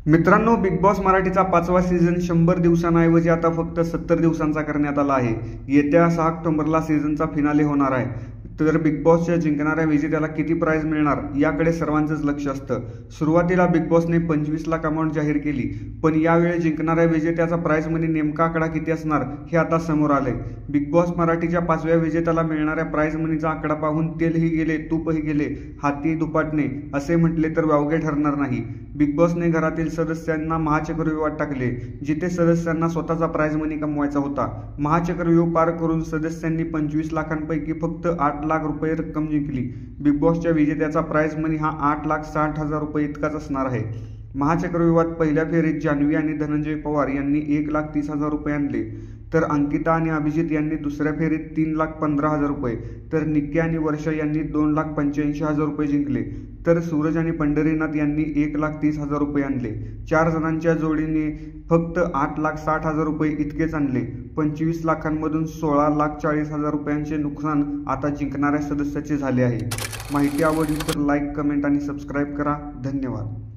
मित्रांनो, big boss मराठीचा 5वा season 100 दिवसांऐवजी आता फक्त 70 दिवसांचा करण्यात आला आहे। येत्या 6 ऑक्टोबरला सीझनचा फिनाले होणार आहे। तर बिग बॉसच्या जिंकणाऱ्या विजेत्याला किती प्राइज मिळणार याकडे सर्वांचंच लक्ष असतं। सुरुवातीला बिग बॉसने 25 लाख अमाउंट जाहीर केली, पण यावेळी जिंकणाऱ्या विजेत्याचा प्राइज मनी नेमका आकडा किती असणार हे आता समोर आलंय। बिग बॉस मराठीच्या 5व्या विजेत्याला मिळणाऱ्या प्राइज मनीचा आकडा पाहून तेलही गेले तूपही गेले, हाती दुपाटणे असे म्हटले तर वावगे ठरणार नाही। बिग बॉसने घरातील सदस्यांना महाचक्रव्यूहात टाकले, जिथे सदस्यांना स्वतःचा प्राइज मनी कमवायचा होता। महाचक्रव्यूह पार करून सदस्यांनी 25 लाखांपैकी फक्त 8 लाख रुपये रक्कम जिंकली। बिग बॉसच्या विजेत्याचा प्राइज मनी हा 8,60,000 रुपये इतकाच असणार आहे। महाचक्रव्यूहात पहिल्या फेरीत जान्हवी आणि धनंजय पवार यांनी 1,30,000 रुपये आणले, तर अंकिता आणि अभिजित यांनी दुसऱ्या फेरीत 3,15,000 रुपये, तर निक्की आणि वर्षा यांनी 2,85,000 रुपये जिंकले, तर सूरज आणि पंढरीनाथ यांनी 1,30,000 रुपये आणले। 4 जणांच्या जोडीने फक्त 8,60,000 रुपये इतकेच आणले। 25 लाखांमधून 16,40,000 रुपयांचे नुकसान आता जिंकणाऱ्या सदस्याचे झाले आहे। माहिती आवडली तर लाईक, कमेंट आणि सबस्क्राईब करा। धन्यवाद।